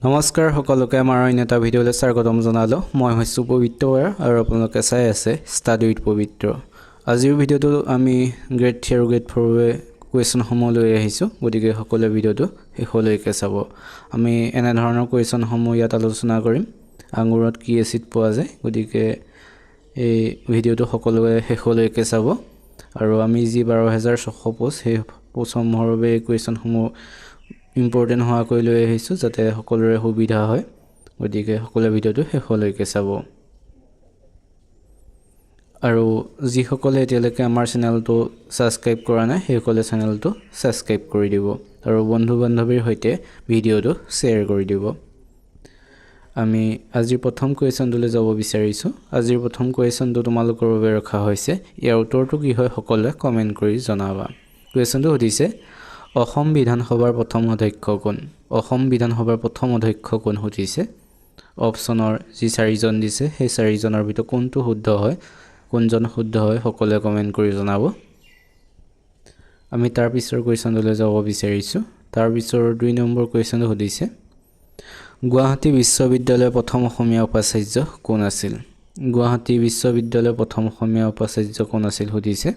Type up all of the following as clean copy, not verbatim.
নমস্কাৰ সকলোকে আমাৰ অন্য এটা ভিডিঅ'লৈ স্বাগতম জনালোঁ। মই হৈছোঁ পবিত্ৰ আৰু আপোনালোকে চাই আছে ষ্টাডি উইথ পবিত্ৰ। আজিৰ ভিডিঅ'টো আমি গ্ৰেড 3 আৰু গ্ৰেড 4 কুৱেশ্যনসমূহ লৈ আহিছোঁ, গতিকে সকলোৱে ভিডিঅ'টো শেষলৈকে চাব। আমি এনেধৰণৰ কুৱেশ্যনসমূহ ইয়াত আলোচনা কৰিম। আঙুৰত কি এচিড পোৱা যায়, গতিকে এই ভিডিঅ'টো সকলোৱে শেষলৈকে চাব। আৰু আমি যি 12,600 পোষ্ট সেই পোষ্টসমূহৰ বাবে এই কুৱেশ্যনসমূহ ইম্পৰ্টেণ্ট হোৱাকৈ লৈ আহিছোঁ যাতে সকলোৰে সুবিধা হয়, গতিকে সকলোৱে ভিডিঅ'টো শেষলৈকে চাব। আৰু যিসকলে এতিয়ালৈকে আমাৰ চেনেলটো ছাবস্ক্ৰাইব কৰা নাই সেইসকলে চেনেলটো ছাবস্ক্ৰাইব কৰি দিব আৰু বন্ধু বান্ধৱীৰ সৈতে ভিডিঅ'টো শ্বেয়াৰ কৰি দিব। আমি আজিৰ প্ৰথম কুৱেশ্যনটোলৈ যাব বিচাৰিছোঁ। আজিৰ প্ৰথম কুৱেশ্যনটো তোমালোকৰ বাবে ৰখা হৈছে। ইয়াৰ উত্তৰটো কি হয় সকলোৱে কমেণ্ট কৰি জনাবা। কুৱেশ্যনটো সুধিছে, অসম বিধানসভাৰ প্ৰথম অধ্যক্ষ কোন? অসম বিধানসভাৰ প্ৰথম অধ্যক্ষ কোন সুধিছে। অপশ্যনৰ যি 4জন দিছে সেই 4জনৰ ভিতৰত কোনটো শুদ্ধ হয়, কোনজন শুদ্ধ হয় সকলোৱে কমেণ্ট কৰি জনাব। আমি তাৰ পিছৰ কুৱেশ্যনটোলৈ যাব বিচাৰিছোঁ। তাৰ পিছৰ 2 নম্বৰ কুৱেশ্যনটো সুধিছে, গুৱাহাটী বিশ্ববিদ্যালয়ৰ প্ৰথম অসমীয়া উপাচাৰ্য কোন আছিল? গুৱাহাটী বিশ্ববিদ্যালয়ৰ প্ৰথম অসমীয়া উপাচাৰ্য কোন আছিল সুধিছে।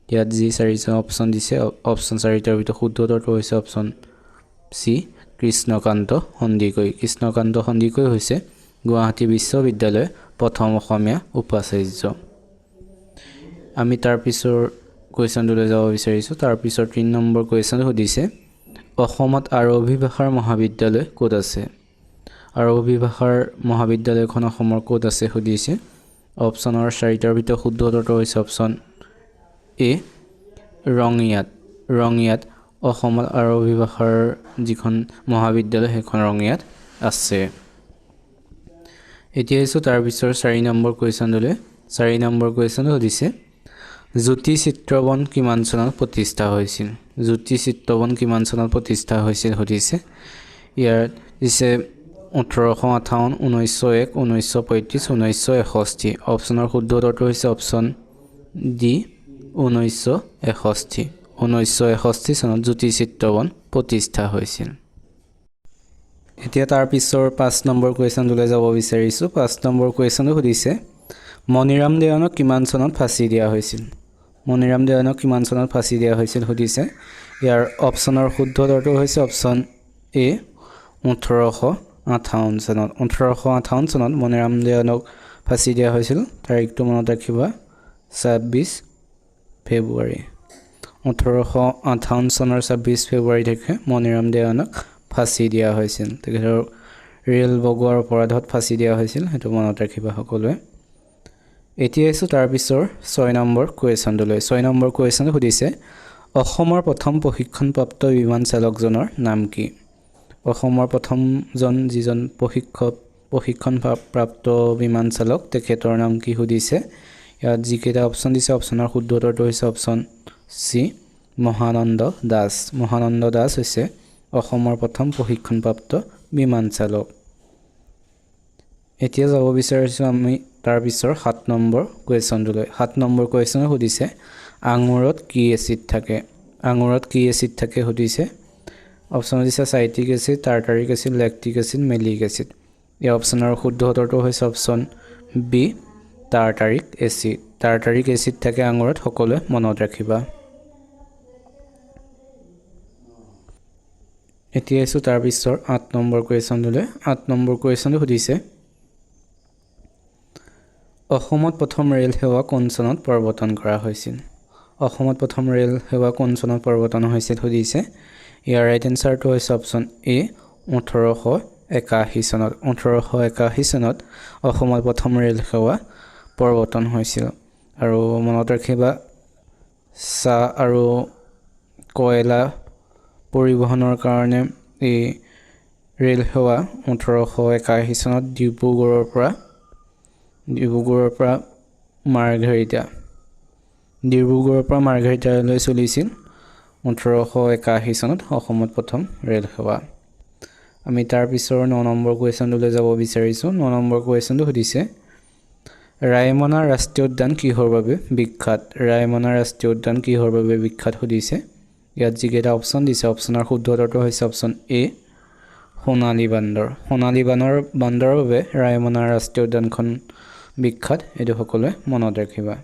ইয়াত যি 4জন অপশ্যন দিছে, অপশ্যন 4টাৰ ভিতৰত শুদ্ধ উত্তৰটো হৈছে অপশ্যন চি, কৃষ্ণকান্ত সন্দিকৈ। কৃষ্ণকান্ত সন্দিকৈ হৈছে গুৱাহাটী বিশ্ববিদ্যালয়ৰ প্ৰথম অসমীয়া উপাচাৰ্য। আমি তাৰ পিছৰ কুৱেশ্যনটোলৈ যাব বিচাৰিছোঁ। তাৰ পিছৰ 3 নম্বৰ কুৱেশ্যনটো সুধিছে, অসমত আৰবী ভাষাৰ মহাবিদ্যালয় ক'ত আছে? আৰবী ভাষাৰ মহাবিদ্যালয়খন অসমৰ ক'ত আছে সুধিছে। অপশ্যনৰ 4টাৰ ভিতৰত শুদ্ধ উত্তৰটো হৈছে অপশ্যন এ, ৰঙিয়াত। ৰঙিয়াত অসমত আৰবী ভাষাৰ যিখন মহাবিদ্যালয় সেইখন ৰঙিয়াত আছে। এতিয়া আহিছোঁ তাৰ পিছৰ 4 নম্বৰ কুৱেশ্যনটোলৈ। 4 নম্বৰ কুৱেশ্যনটো সুধিছে, জ্যোতি চিত্ৰবন কিমান চনত প্ৰতিষ্ঠা হৈছিল? জ্যোতি চিত্ৰবন কিমান চনত প্ৰতিষ্ঠা হৈছিল সুধিছে। ইয়াত দিছে 1858, 1901, 1935, 1961। অপশ্যনৰ শুদ্ধ উত্তৰটো হৈছে অপশ্যন ডি, 1961। 1961 চনত জ্যোতি চিত্ৰবন প্ৰতিষ্ঠা হৈছিল। এতিয়া তাৰ পিছৰ 5 নম্বৰ কুৱেশ্যনটোলৈ যাব বিচাৰিছোঁ। 5 নম্বৰ কুৱেশ্যনটো সুধিছে, মণিৰাম দেৱানক কিমান চনত ফাঁচি দিয়া হৈছিল? মণিৰাম দেৱানক কিমান চনত ফাঁচি দিয়া হৈছিল সুধিছে। ইয়াৰ অপশ্যনৰ শুদ্ধ উত্তৰটো হৈছে অপশ্যন এ, 1858 চনত। 1858 চনত মণিৰাম দেৱানক ফাঁচি দিয়া হৈছিল। তাৰিখটো মনত ৰাখিবা, 26 ফেব্ৰুৱাৰী। 1858 চনৰ 26 ফেব্ৰুৱাৰী তাৰিখে মণিৰাম দেৱানক ফাঁচি দিয়া হৈছিল। তেখেতৰ ৰেল বগোৱাৰ অপৰাধত ফাঁচি দিয়া হৈছিল, সেইটো মনত ৰাখিবা সকলোৱে। এতিয়া আহিছোঁ তাৰ পিছৰ 6 নম্বৰ কুৱেশ্যনটোলৈ। 6 নম্বৰ কুৱেশ্যনটো সুধিছে, অসমৰ প্ৰথম প্ৰশিক্ষণপ্ৰাপ্ত বিমান চালকজনৰ নাম কি? অসমৰ প্ৰথমজন যিজন প্ৰশিক্ষণপ্ৰাপ্ত বিমান চালক তেখেতৰ নাম কি সুধিছে। ইয়াত যিকেইটা অপশ্যন দিছে অপশ্যনৰ শুদ্ধ উত্তৰটো হৈছে অপশ্যন চি, মহানন্দ দাস। মহানন্দ দাস হৈছে অসমৰ প্ৰথম প্ৰশিক্ষণপ্ৰাপ্ত বিমান চালক। এতিয়া যাব বিচাৰিছোঁ আমি তাৰ পিছৰ 7 নম্বৰ কুৱেশ্যনটোলৈ। 7 নম্বৰ কুৱেশ্যন সুধিছে, আঙুৰত কি এচিড থাকে? আঙুৰত কি এচিড থাকে সুধিছে। অপশ্যন দিছে citric acid, tartaric acid, lactic acid, malic acid. এই অপশ্যনৰ শুদ্ধ উত্তৰটো হৈছে option B, tartaric acid. Tartaric acid থাকে আঙুৰত, সকলোৱে মনত ৰাখিবা। এতিয়া আহিছোঁ তাৰ পিছৰ 8 নম্বৰ কুৱেশ্যনটোলৈ। 8 নম্বৰ কুৱেশ্যনটো সুধিছে, অসমত প্ৰথম ৰেল সেৱা কোন চনত প্ৰৱৰ্তন কৰা হৈছিল? অসমত প্ৰথম ৰেল সেৱা কোন চনত প্ৰৱৰ্তন হৈছিল সুধিছে। ইয়াৰ ৰাইট এনচাৰটো হৈছে অপশ্যন এ, 1881 চনত। 1881 চনত অসমত প্ৰথম ৰেল সেৱা প্ৰৱৰ্তন হৈছিল। আৰু মনত ৰাখিবা, চাহ আৰু কয়লা পৰিবহণৰ কাৰণে এই ৰেল সেৱা 1881 চনত ডিব্ৰুগড়ৰ পৰা মাৰ্ঘেৰিটালৈ চলিছিল। 1881 চনত অসমত প্ৰথম ৰেল সেৱা। আমি তাৰ পিছৰ 9 নম্বৰ কুৱেশ্যনটোলৈ যাব বিচাৰিছোঁ। 9 নম্বৰ কুৱেশ্যনটো সুধিছে, ৰায়মনা ৰাষ্ট্ৰীয় উদ্যান কিহৰ বাবে বিখ্যাত? ৰায়মনা ৰাষ্ট্ৰীয় উদ্যান কিহৰ বাবে বিখ্যাত সুধিছে। ইয়াত যিকেইটা অপশ্যন দিছে অপশ্যনৰ শুদ্ধ উত্তৰটো হৈছে অপশ্যন এ, সোণালী বান্দৰৰ বাবে ৰায়মনা ৰাষ্ট্ৰীয় উদ্যানখন বিখ্যাত, এইটো সকলোৱে মনত ৰাখিবা।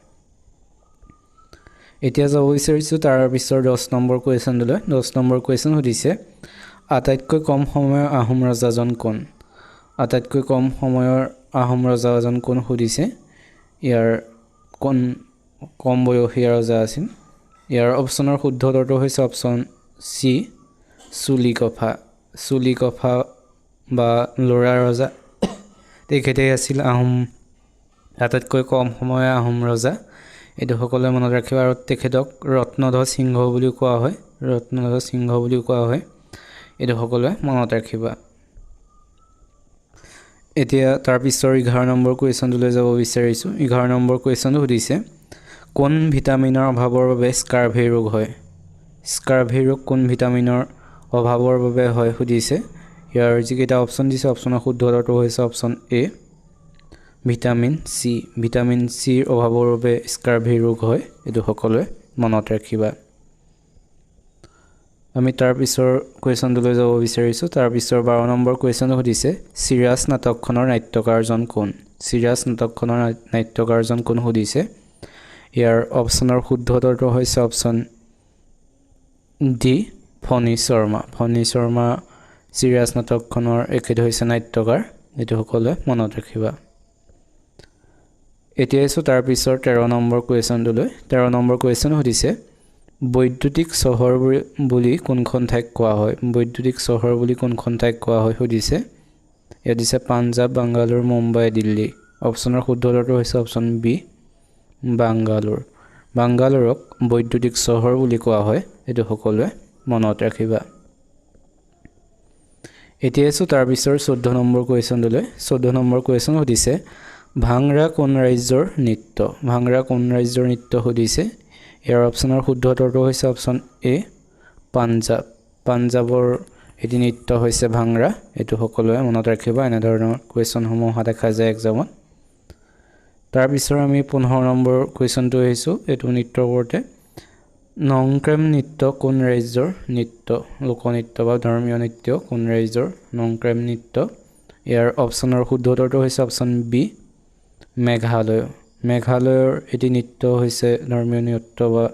এতিয়া যাব বিচাৰিছোঁ তাৰ পিছৰ 10 নম্বৰ কুৱেশ্যনটোলৈ। 10 নম্বৰ কুৱেশ্যন সুধিছে, আটাইতকৈ কম সময়ৰ আহোম ৰজাজন কোন? আটাইতকৈ কম সময়ৰ আহোম ৰজাজন কোন সুধিছে। ইয়াৰ কোন কম বয়সীয়া ৰজা আছিল? ইয়াৰ অপশ্যনৰ শুদ্ধ উত্তৰটো হৈছে অপশ্যন চি, চুলিকফা বা ল'ৰা ৰজা। তেখেতেই আছিল আটাইতকৈ কম সময়ৰ আহোম ৰজা, এইটো সকলোৱে মনত ৰাখিবা। আৰু তেখেতক ৰত্নধ্বজ সিংহ বুলিও কোৱা হয়, এইটো সকলোৱে মনত ৰাখিবা। এতিয়া তাৰপিছৰ 11 নম্বৰ কুৱেশ্যনটোলৈ যাব বিচাৰিছোঁ। 11 নম্বৰ কুৱেশ্যনটো সুধিছে, কোন ভিটামিনৰ অভাৱৰ বাবে স্কাৰ্ভি ৰোগ হয়? স্কাৰ্ভি ৰোগ কোন ভিটামিনৰ অভাৱৰ বাবে হয় সুধিছে। ইয়াৰ যিকেইটা অপশ্যন দিছে, অপশ্যনৰ শুদ্ধ উত্তৰটো হৈছে অপশ্যন এ, ভিটামিন চিৰ অভাৱৰ বাবে স্কাৰ্ভি ৰোগ হয়, এইটো সকলোৱে মনত ৰাখিবা। আমি তাৰপিছৰ কুৱেশ্যনটোলৈ যাব বিচাৰিছোঁ। তাৰপিছৰ 12 নম্বৰ কুৱেশ্যনটো সুধিছে, চিৰাজ নাটকখনৰ নাট্যকাৰজন কোন সুধিছে। ইয়াৰ অপশ্যনৰ শুদ্ধ উত্তৰটো হৈছে অপশ্যন ডি, ফণী শৰ্মা চিৰাজ নাটকখনৰ এখেত হৈছে নাট্যকাৰ, এইটো সকলোৱে মনত ৰাখিবা। এতিয়া আছোঁ তাৰপিছৰ 13 নম্বৰ কুৱেশ্যনটোলৈ। 13 নম্বৰ কুৱেশ্যন সুধিছে, বৈদ্যুতিক চহৰ বুলি কোনখন ঠাইক কোৱা হয়? সুধিছে। ইয়াত দিছে পাঞ্জাৱ, বাংগালোৰ, মুম্বাই, দিল্লী। অপশ্যনৰ শুদ্ধ উত্তৰটো হৈছে অপশ্যন বি, বাংগালোৰক বৈদ্যুতিক চহৰ বুলি কোৱা হয়, এইটো সকলোৱে মনত ৰাখিবা। এতিয়া আছোঁ তাৰপিছৰ 14 নম্বৰ কুৱেশ্যনটোলৈ। 14 নম্বৰ কুৱেশ্যন সুধিছে, ভাংৰা কোন ৰাজ্যৰ নৃত্য সুধিছে। ইয়াৰ অপশ্যনৰ শুদ্ধ উত্তৰটো হৈছে অপশ্যন এ, পাঞ্জাৱৰ এটি নৃত্য হৈছে ভাংৰা, এইটো সকলোৱে মনত ৰাখিবা। এনেধৰণৰ কুৱেশ্যনসমূহ অহা দেখা যায় এক্সামত। তাৰপিছৰ আমি 15 নম্বৰ কুৱেশ্যনটো আহিছোঁ, এইটো নৃত্যৰ ওপৰতে। নংক্ৰেম নৃত্য কোন ৰাজ্যৰ নৃত্য? লোকনৃত্য বা ধৰ্মীয় নৃত্য কোন ৰাজ্যৰ? নংক্ৰেম নৃত্য। ইয়াৰ অপশ্যনৰ শুদ্ধ উত্তৰটো হৈছে অপশ্যন বি, মেঘালয়ৰ এটি নৃত্য হৈছে ধৰ্মীয় নৃত্য বা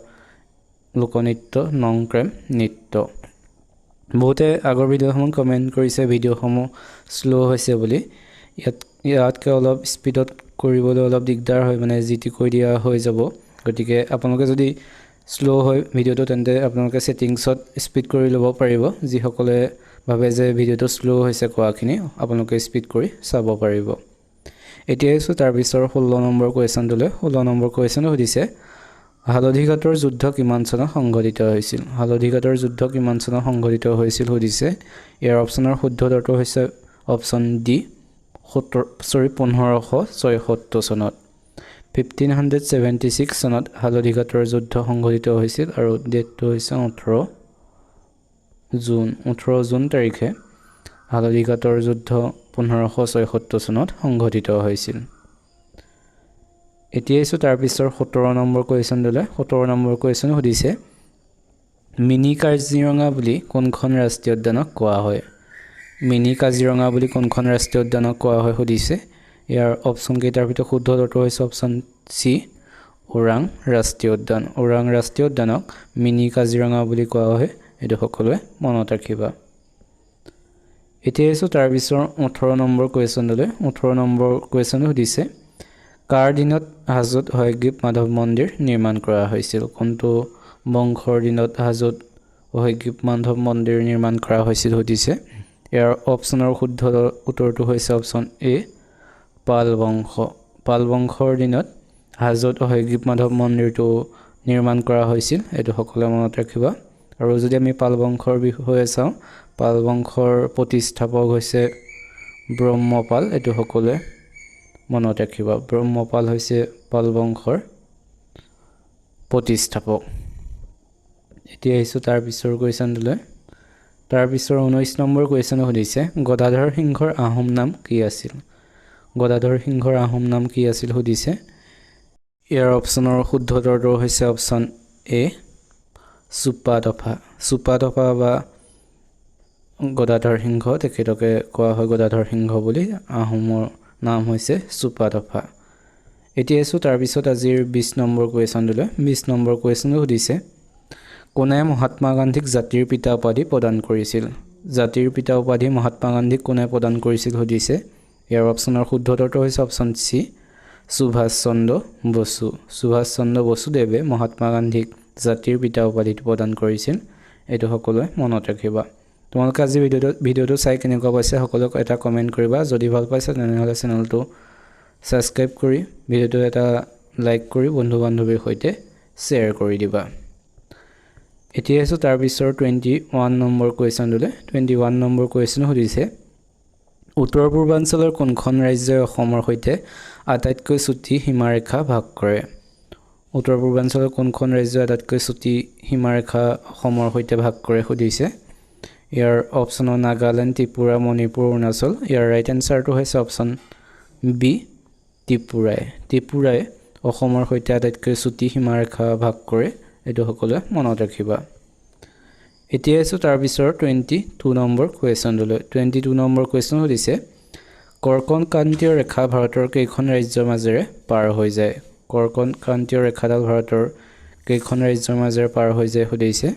লোকনৃত্য নংক্ৰেম নৃত্য। বহুতে আগৰ ভিডিঅ'সমূহ কমেণ্ট কৰিছে ভিডিঅ'সমূহ শ্ল' হৈছে বুলি। ইয়াতকৈ অলপ স্পীডত কৰিবলৈ অলপ দিগদাৰ হয়, মানে যি টি কৈ দিয়া হৈ যাব। গতিকে আপোনালোকে যদি শ্ল' হয় ভিডিঅ'টো, তেন্তে আপোনালোকে ছেটিংছত স্পীড কৰি ল'ব পাৰিব। যিসকলে ভাবে যে ভিডিঅ'টো শ্ল' হৈছে কোৱাখিনি, আপোনালোকে স্পীড কৰি চাব পাৰিব। এতিয়া আছোঁ তাৰপিছৰ 16 নম্বৰ কুৱেশ্যনটোলৈ। 16 নম্বৰ কুৱেশ্যনটো সুধিছে, হালধিঘাটৰ যুদ্ধ কিমান চনত সংঘটিত হৈছিল? সুধিছে। ইয়াৰ অপশ্যনৰ শুদ্ধ উত্তৰটো হৈছে অপশ্যন ডি, 1576 চনত। 1576 চনত হালধিঘাটৰ যুদ্ধ সংঘটিত হৈছিল আৰু ডেটটো হৈছে 18 জুন তাৰিখে হালধিঘাটৰ যুদ্ধ 1576 চনত সংঘটিত হৈছিল। এতিয়া আছোঁ তাৰপিছৰ 17 নম্বৰ কুৱেশ্যনটোলৈ। 17 নম্বৰ কুৱেশ্যন সুধিছে, মিনি কাজিৰঙা বুলি কোনখন ৰাষ্ট্ৰীয় উদ্যানক কোৱা হয়? সুধিছে। ইয়াৰ অপশ্যন কেইটাৰ ভিতৰত শুদ্ধ উত্তৰটো হৈছে অপশ্যন চি, ওৰাং ৰাষ্ট্ৰীয় উদ্যানক মিনি কাজিৰঙা বুলি কোৱা হয়, এইটো সকলোৱে মনত ৰাখিবা। এতিয়া আছোঁ তাৰপিছৰ 18 নম্বৰ কুৱেশ্যনটোলৈ। 18 নম্বৰ কুৱেশ্যন সুধিছে, কাৰ দিনত হাজোত হয়গ্ৰীৱ মাধৱ মন্দিৰ নিৰ্মাণ কৰা হৈছিল? কোনটো বংশৰ দিনত হাজোত হয়গ্ৰীৱ মাধৱ মন্দিৰ নিৰ্মাণ কৰা হৈছিল সুধিছে। ইয়াৰ অপশ্যনৰ শুদ্ধ উত্তৰটো হৈছে অপশ্যন এ, পাল বংশৰ দিনত হাজোত হয়গ্ৰীৱ মাধৱ মন্দিৰটো নিৰ্মাণ কৰা হৈছিল, এইটো সকলোৱে মনত ৰাখিবা। আৰু যদি আমি পাল বংশৰ বিষয়ে চাওঁ, পাল বংশৰ প্ৰতিষ্ঠাপক হৈছে ব্ৰহ্মপাল, এইটো সকলোৱে মনত ৰাখিবা। ব্ৰহ্মপাল হৈছে পাল বংশৰ প্ৰতিষ্ঠাপক। এতিয়া আহিছোঁ তাৰপিছৰ কুৱেশ্যনটোলৈ। তাৰপিছৰ 19 নম্বৰ কুৱেশ্যন সুধিছে, গদাধৰ সিংহৰ আহোম নাম কি আছিল? সুধিছে। ইয়াৰ অপশ্যনৰ শুদ্ধ উত্তৰটো হৈছে অপশ্যন এ, চুপাদফা বা গদাধৰ সিংহ তেখেতকে কোৱা হয় গদাধৰ সিংহ বুলি আহোমৰ নাম হৈছে চুপাতফা এতিয়া আছো তাৰ পিছত আজিৰ 20 নম্বৰ কোৱেশ্যনলৈ 20 নম্বৰ কোৱেশ্যন সুধিছে কোনে মহাত্মা গান্ধীক জাতিৰ পিতা উপাধি প্ৰদান কৰিছিল জাতিৰ পিতা উপাধি মহাত্মা গান্ধীক কোনে প্ৰদান কৰিছিল সুধিছে ইয়াৰ অপচনৰ শুদ্ধ উত্তৰটো হৈছে অপচন সি সুভাষ চন্দ্ৰ বসুদেৱে মহাত্মা গান্ধীক জাতিৰ পিতা উপাধিটো প্ৰদান কৰিছিল এটো সকলোৱে মনত ৰাখিবা তোমালোকে আজি ভিডিওটো চাই কেনেকুৱা পাইছে সকলোক এটা কমেন্ট কৰিবা যদি ভাল পাইছা তেনেহলে চেনেলটো সাবস্ক্ৰাইব কৰি ভিডিওটো এটা লাইক কৰি বন্ধু বান্ধৱীৰ সৈতে শ্বেয়াৰ কৰি দিবা এতিয়া আছে তাৰ পিছৰ 21 নম্বৰ কোৱেশ্যনলৈ 21 নম্বৰ কোৱেশ্যন সুধিছে উত্তৰ পূৰ্বাঞ্চলৰ কোনখন ৰাজ্যই অসমৰ সৈতে আটাইতকৈ চুটি সীমাৰেখা ভাগ কৰে উত্তৰ পূৰ্বাঞ্চলৰ কোনখন ৰাজ্যই আটাইতকৈ চুটি সীমাৰেখা অসমৰ সৈতে ভাগ কৰে সুধিছে ইয়াৰ অপচন নাগালেণ্ড ত্ৰিপুৰা মণিপুৰ অৰুণাচল ইয়াৰ ৰাইট এনসাৰটো হৈছে অপচন বি ত্ৰিপুৰাই অসমৰ সৈতে আটাইতকৈ চুটি সীমাৰেখা ভাগ কৰে এটো সকলোৱে মনত ৰাখিবা এতিয়া আছে তাৰ পিছৰ 22 নম্বৰ কোৱেশ্যনলৈ 22 নম্বৰ কোৱেশ্যন সুধিছে কৰ্কন ক্ৰান্তীয় ৰেখা ভাৰতৰ কেইখন ৰাজ্যৰ মাজেৰে পাৰ হৈ যায় কৰ্কন ক্ৰান্তীয় ৰেখাডাল ভাৰতৰ কেইখন ৰাজ্যৰ মাজেৰে পাৰ হৈ যায় সুধিছে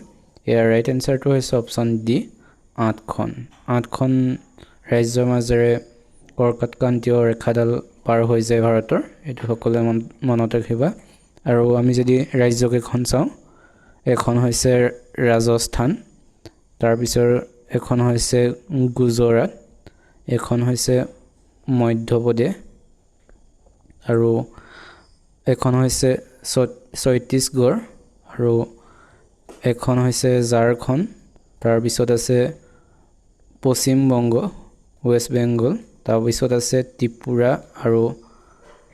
ইয়াৰ ৰাইট এনসাৰটো হৈছে অপচন ডি 8খন ৰাজ্যৰ মাজেৰে কৰ্কট ক্ৰান্তীয় ৰেখাডাল পাৰ হৈ যায় ভাৰতৰ এটো সকলোৱে মনত ৰাখিবা আৰু আমি যদি ৰাজ্য কেইখন চাওঁ এখন হৈছে ৰাজস্থান তাৰ পিছৰ এখন হৈছে গুজৰাট এখন হৈছে মধ্যপ্ৰদেশ আৰু এখন হৈছে ছত্তীশগড় আৰু এখন হৈছে ঝাৰখণ্ড তাৰ পিছত আছে পশ্চিম বংগ ৱেষ্ট বেংগল তাৰ পিছত আছে ত্ৰিপুৰা আৰু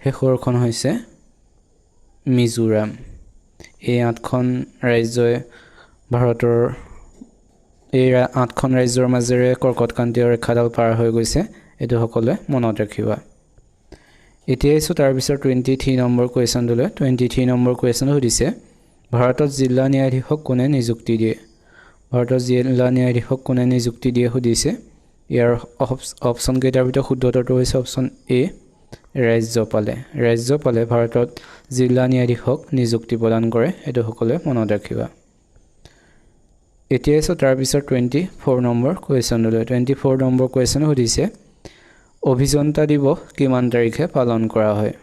শেষৰখন হৈছে মিজোৰাম এই 8খন ৰাজ্যই ভাৰতৰ এই 8খন ৰাজ্যৰ মাজেৰে কৰ্কট ক্ৰান্তীয় ৰেখাডাল পাৰ হৈ গৈছে এটো সকলোৱে মনত ৰাখিবা এতিয়া আছে তাৰ পিছৰ 23 নম্বৰ কোৱেশ্যনলৈ 23 নম্বৰ কোৱেশ্যন সুধিছে ভাৰতত জিলা ন্যায়াধীশক কোনে নিযুক্তি দিয়ে ভাৰতৰ জিলা ন্যায়াধীশক কোনে নিযুক্তি দিয়ে সুধিছে ইয়াৰ অপচন কেইটাৰ ভিতৰত শুদ্ধ উত্তৰটো হৈছে অপচন এ ৰাজ্যপালে ভাৰতত জিলা ন্যায়াধীশক নিযুক্তি প্ৰদান কৰে এটো সকলোৱে মনত ৰাখিবা এতিয়া আছে তাৰ পিছৰ 24 নম্বৰ কোৱেশ্যনলৈ 24 নম্বৰ কোৱেশ্যন সুধিছে অভিযন্তা দিৱস কিমান তাৰিখে পালন কৰা হয়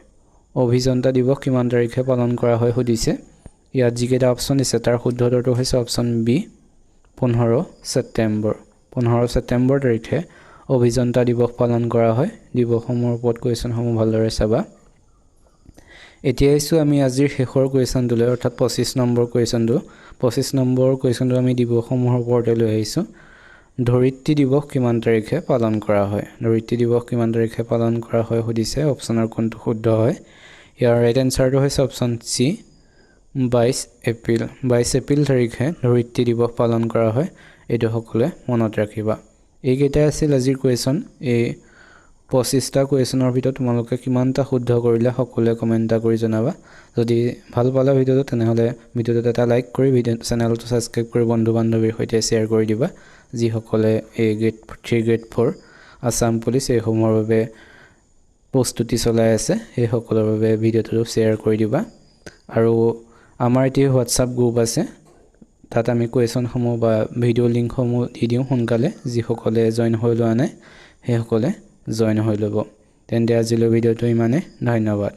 অভিযন্তা দিৱস কিমান তাৰিখে পালন কৰা হয় সুধিছে ইয়াত যিকেইটা অপচন আছে তাৰ শুদ্ধ উত্তৰটো হৈছে অপচন বি 15 ছেপ্টেম্বৰ তাৰিখে অভিযন্তা দিৱস পালন কৰা হয় দিৱসসমূহৰ ওপৰত কোৱেশ্যনসমূহ ভালদৰে চাবা এতিয়া আইছো আমি আজিৰ শেষৰ কোৱেশ্যনটোলৈ অৰ্থাৎ 25 নম্বৰ কোৱেশ্যনটো আমি দিৱসসমূহৰ ওপৰতে লৈ আহিছো ধৰিত্ৰী দিৱস কিমান তাৰিখে পালন কৰা হয় সুধিছে অপচনৰ কোনটো শুদ্ধ হয় ইয়াৰ ৰাইট এনসাৰটো হৈছে অপচন সি 22 এপ্ৰিল তাৰিখে ধৰিত্ৰী দিৱস পালন কৰা হয় এটো সকলোৱে মনত ৰাখিবা এইকেইটা আছিল আজিৰ কোৱেশ্যন এই 25টা কোৱেশ্যনৰ ভিতৰত তোমালোকে কিমানটা শুদ্ধ কৰিলা সকলোৱে কমেন্ট কৰি জনাবা যদি ভাল পালা ভিডিওটো তেনেহলে ভিডিওটো এটা লাইক কৰি চেনেলটো সাবস্ক্ৰাইব কৰি বন্ধু বান্ধৱীৰ সৈতে শ্বেয়াৰ কৰি দিবা যি সকলে এই গ্ৰেড 3 গ্ৰেড 4 আসাম পুলিচ এই সমূহৰ বাবে প্ৰস্তুতি চলাই আছে এই সকলৰ বাবে ভিডিওটো শ্বেয়াৰ কৰি দিবা আৰু আমাৰ এটি WhatsApp গ্ৰুপ আছে তাত আমি কোৱেশ্যনসমূহ বা ভিডিও লিংকসমূহ দি দিওঁ সোনকালে যি সকলে জয়েন হৈ লোৱা নাই সেই সকলে জয়েন হৈ ল'ব তেন্তে আজিলৈ ভিডিওটো ইমানে ধন্যবাদ